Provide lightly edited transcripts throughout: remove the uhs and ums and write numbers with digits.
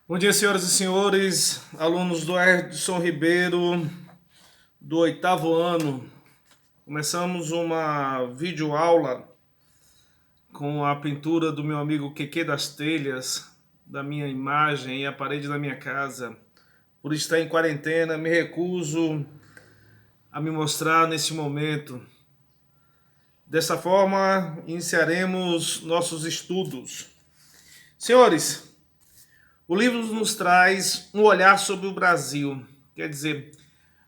Bom dia, senhoras e senhores, alunos do Edson Ribeiro, do oitavo ano. Começamos uma videoaula com a pintura do meu amigo Queque das Telhas, da minha imagem e a parede da minha casa. Por estar em quarentena, me recuso a me mostrar nesse momento. Dessa forma, iniciaremos nossos estudos. Senhores, o livro nos traz um olhar sobre o Brasil, quer dizer,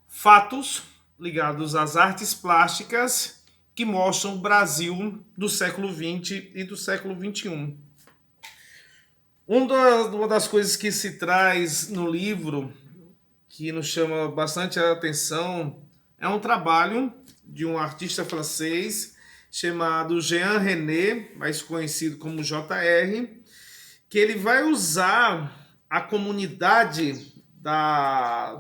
fatos ligados às artes plásticas que mostram o Brasil do século XX e do século XXI. Uma das coisas que se traz no livro, que nos chama bastante a atenção, é um trabalho de um artista francês chamado Jean René, mais conhecido como JR, que ele vai usar a comunidade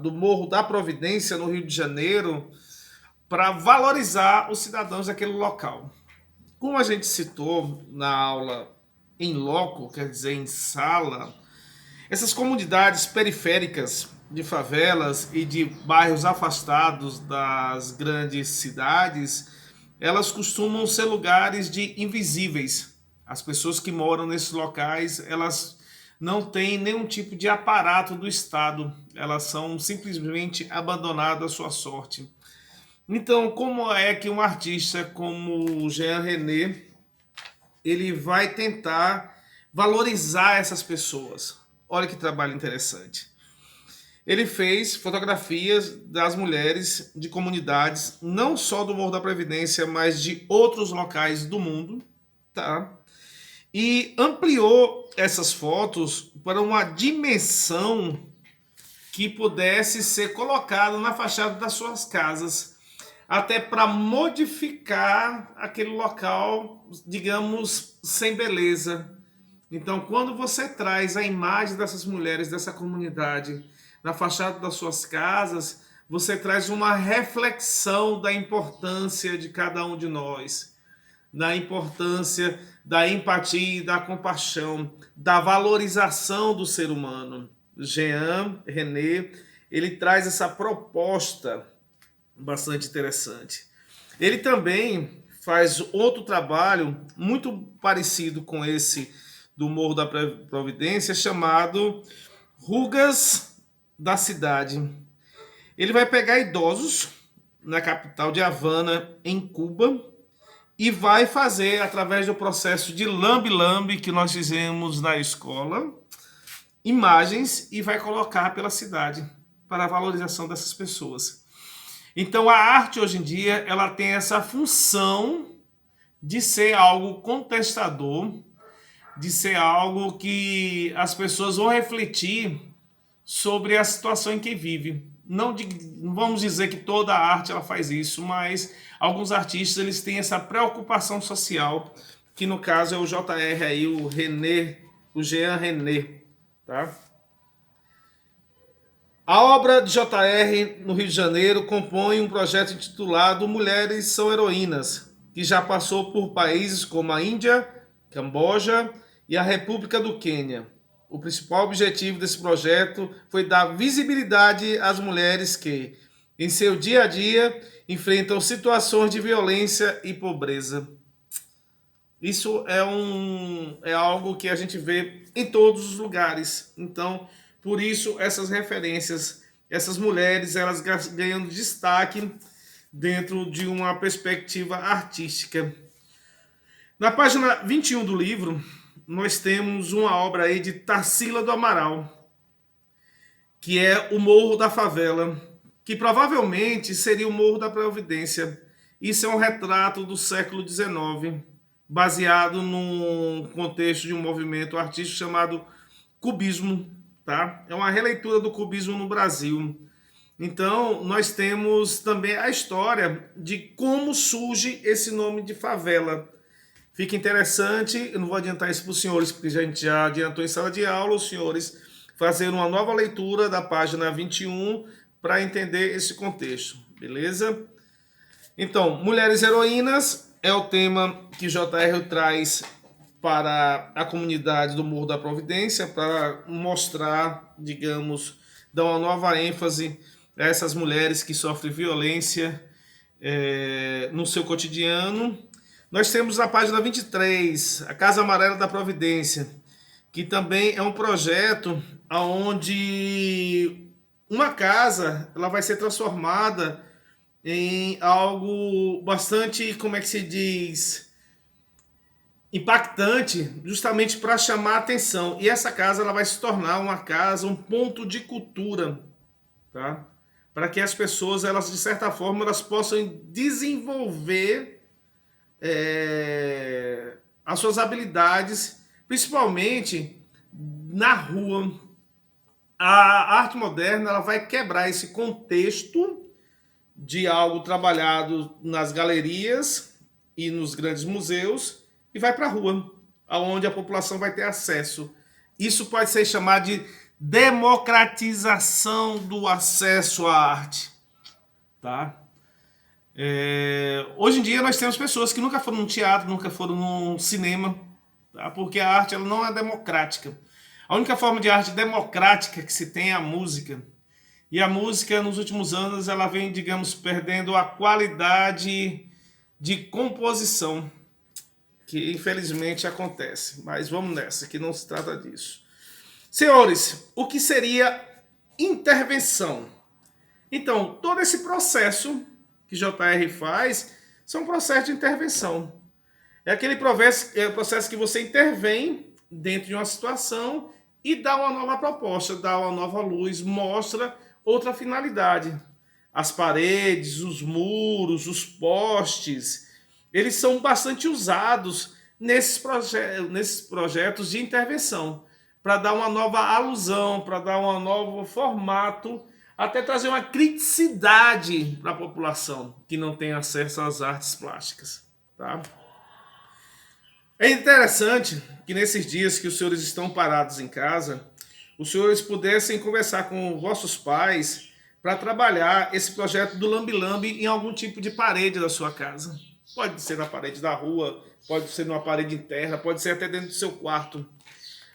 do Morro da Providência, no Rio de Janeiro, para valorizar os cidadãos daquele local. Como a gente citou na aula em loco, quer dizer, em sala, essas comunidades periféricas de favelas e de bairros afastados das grandes cidades, elas costumam ser lugares de invisíveis. As pessoas que moram nesses locais, elas não têm nenhum tipo de aparato do Estado, elas são simplesmente abandonadas à sua sorte. Então, como é que um artista como o Jean René, ele vai tentar valorizar essas pessoas? Olha que trabalho interessante. Ele fez fotografias das mulheres de comunidades, não só do Morro da Previdência, mas de outros locais do mundo, tá? E ampliou essas fotos para uma dimensão que pudesse ser colocada na fachada das suas casas, até para modificar aquele local, digamos, sem beleza. Então, quando você traz a imagem dessas mulheres, dessa comunidade, na fachada das suas casas, você traz uma reflexão da importância de cada um de nós, da importância da empatia e da compaixão, da valorização do ser humano. Jean René, ele traz essa proposta bastante interessante. Ele também faz outro trabalho muito parecido com esse do Morro da Providência, chamado Rugas da Cidade. Ele vai pegar idosos na capital de Havana, em Cuba, e vai fazer, através do processo de lambe-lambe que nós fizemos na escola, imagens e vai colocar pela cidade para a valorização dessas pessoas. Então a arte hoje em dia ela tem essa função de ser algo contestador, de ser algo que as pessoas vão refletir sobre a situação em que vive. Não vamos dizer que toda a arte ela faz isso, mas alguns artistas eles têm essa preocupação social, que no caso é o JR aí, o René, o Jean René, tá? A obra de JR no Rio de Janeiro compõe um projeto intitulado Mulheres são Heroínas, que já passou por países como a Índia, Camboja e a República do Quênia. O principal objetivo desse projeto foi dar visibilidade às mulheres que, em seu dia a dia, enfrentam situações de violência e pobreza. Isso é algo que a gente vê em todos os lugares. Então, por isso, essas referências, essas mulheres, elas ganhando destaque dentro de uma perspectiva artística. Na página 21 do livro, nós temos uma obra aí de Tarsila do Amaral, que é o Morro da Favela, que provavelmente seria o Morro da Providência. Isso é um retrato do século XIX, baseado num contexto de um movimento artístico chamado cubismo, tá? É uma releitura do cubismo no Brasil. Então, nós temos também a história de como surge esse nome de favela. Fica interessante, eu não vou adiantar isso para os senhores, porque a gente já adiantou em sala de aula, os senhores fazer uma nova leitura da página 21 para entender esse contexto, beleza? Então, Mulheres Heroínas é o tema que JR traz para a comunidade do Morro da Providência, para mostrar, digamos, dar uma nova ênfase a essas mulheres que sofrem violência no seu cotidiano. Nós temos na página 23, a Casa Amarela da Providência, que também é um projeto onde uma casa ela vai ser transformada em algo bastante, como é que se diz, impactante, justamente para chamar a atenção. E essa casa ela vai se tornar uma casa, um ponto de cultura, tá? Para que as pessoas, elas de certa forma, elas possam desenvolver as suas habilidades, principalmente na rua. A arte moderna ela vai quebrar esse contexto de algo trabalhado nas galerias e nos grandes museus e vai para a rua, onde a população vai ter acesso. Isso pode ser chamado de democratização do acesso à arte, tá? Hoje em dia nós temos pessoas que nunca foram no teatro, nunca foram no cinema, tá? Porque a arte ela não é democrática. A única forma de arte democrática que se tem é a música. E a música, nos últimos anos, ela vem, digamos, perdendo a qualidade de composição, que infelizmente acontece. Mas vamos nessa, que não se trata disso. Senhores, o que seria intervenção? Então, todo esse processo que JR faz são processos de intervenção. É aquele processo que você intervém dentro de uma situação e dá uma nova proposta, dá uma nova luz, mostra outra finalidade. As paredes, os muros, os postes, eles são bastante usados nesses projetos de intervenção, para dar uma nova alusão, para dar um novo formato, até trazer uma criticidade para a população que não tem acesso às artes plásticas. Tá? É interessante que nesses dias que os senhores estão parados em casa, os senhores pudessem conversar com vossos pais para trabalhar esse projeto do lambe-lambe em algum tipo de parede da sua casa. Pode ser na parede da rua, pode ser numa parede interna, pode ser até dentro do seu quarto.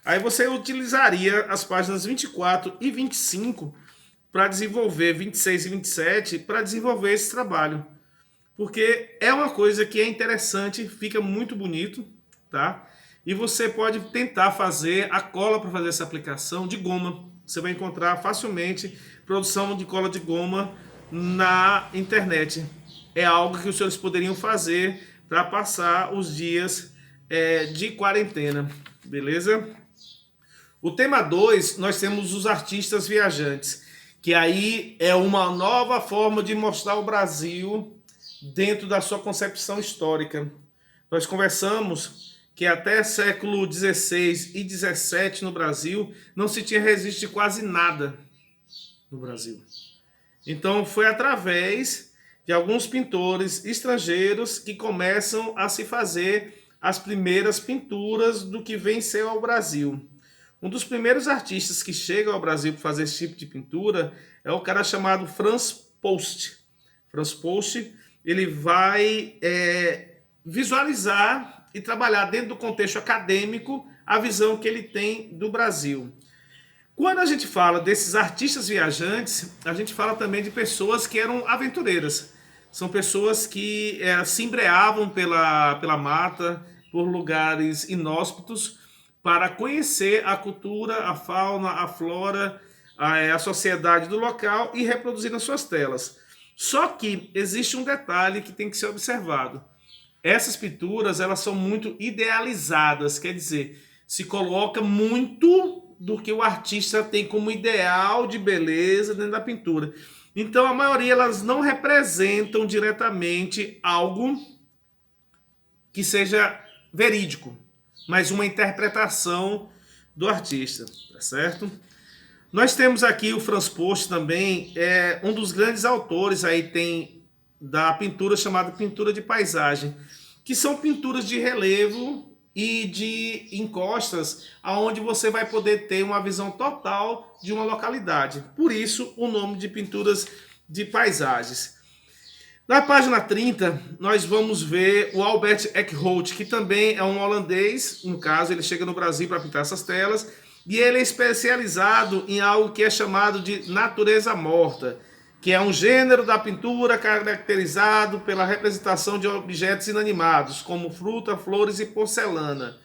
Aí você utilizaria as páginas 24 e 25 para desenvolver, 26 e 27, para desenvolver esse trabalho. Porque é uma coisa que é interessante, fica muito bonito, tá? E você pode tentar fazer a cola para fazer essa aplicação de goma. Você vai encontrar facilmente produção de cola de goma na internet. É algo que os senhores poderiam fazer para passar os dias de quarentena, beleza? O tema 2, nós temos os artistas viajantes, que aí é uma nova forma de mostrar o Brasil dentro da sua concepção histórica. Nós conversamos que até século XVI e XVII no Brasil não se tinha registro de quase nada no Brasil. Então foi através de alguns pintores estrangeiros que começam a se fazer as primeiras pinturas do que vem ser ao Brasil. Um dos primeiros artistas que chegam ao Brasil para fazer esse tipo de pintura é o cara chamado Franz Post. Franz Post, ele vai visualizar e trabalhar dentro do contexto acadêmico a visão que ele tem do Brasil. Quando a gente fala desses artistas viajantes, a gente fala também de pessoas que eram aventureiras. São pessoas que se embreavam pela mata, por lugares inóspitos, para conhecer a cultura, a fauna, a flora, a sociedade do local e reproduzir nas suas telas. Só que existe um detalhe que tem que ser observado. Essas pinturas, elas são muito idealizadas, quer dizer, se coloca muito do que o artista tem como ideal de beleza dentro da pintura. Então, a maioria, elas não representam diretamente algo que seja verídico, mas uma interpretação do artista, tá certo? Nós temos aqui o Franz Post também, um dos grandes autores aí tem da pintura chamada pintura de paisagem, que são pinturas de relevo e de encostas, aonde você vai poder ter uma visão total de uma localidade. Por isso, o nome de pinturas de paisagens. Na página 30, nós vamos ver o Albert Eckhout, que também é um holandês, no caso, ele chega no Brasil para pintar essas telas, e ele é especializado em algo que é chamado de natureza morta, que é um gênero da pintura caracterizado pela representação de objetos inanimados, como fruta, flores e porcelana.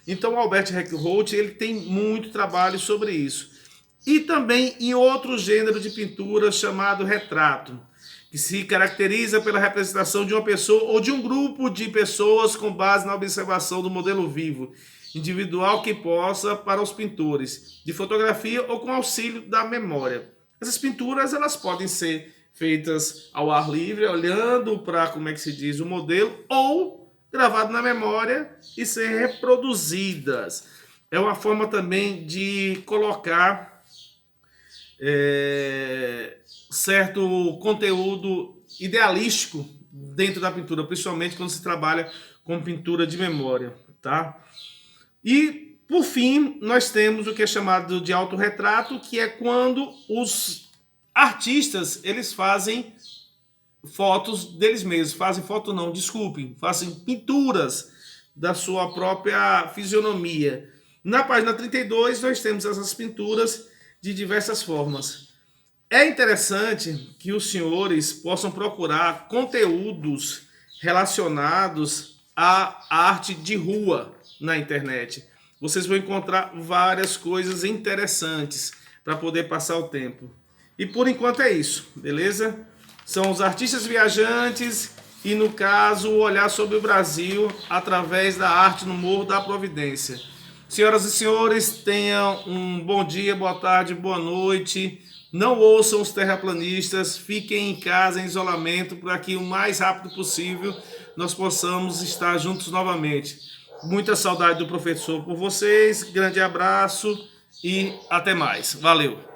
Então, o Albert Eckhout, ele tem muito trabalho sobre isso. E também em outro gênero de pintura chamado retrato, que se caracteriza pela representação de uma pessoa ou de um grupo de pessoas com base na observação do modelo vivo, individual que possa para os pintores, de fotografia ou com auxílio da memória. Essas pinturas elas podem ser feitas ao ar livre, olhando para, como é que se diz, o modelo, ou gravado na memória e ser reproduzidas. É uma forma também de colocar certo conteúdo idealístico dentro da pintura, principalmente quando se trabalha com pintura de memória, tá? E, por fim, nós temos o que é chamado de autorretrato, que é quando os artistas, eles fazem fotos deles mesmos, fazem foto não, desculpem, fazem pinturas da sua própria fisionomia. Na página 32, nós temos essas pinturas de diversas formas. É interessante que os senhores possam procurar conteúdos relacionados à arte de rua na internet. Vocês vão encontrar várias coisas interessantes para poder passar o tempo. E por enquanto é isso, beleza? São os artistas viajantes e, no caso, o olhar sobre o Brasil através da arte no Morro da Providência. Senhoras e senhores, tenham um bom dia, boa tarde, boa noite. Não ouçam os terraplanistas, fiquem em casa em isolamento para que o mais rápido possível nós possamos estar juntos novamente. Muita saudade do professor por vocês, grande abraço e até mais. Valeu!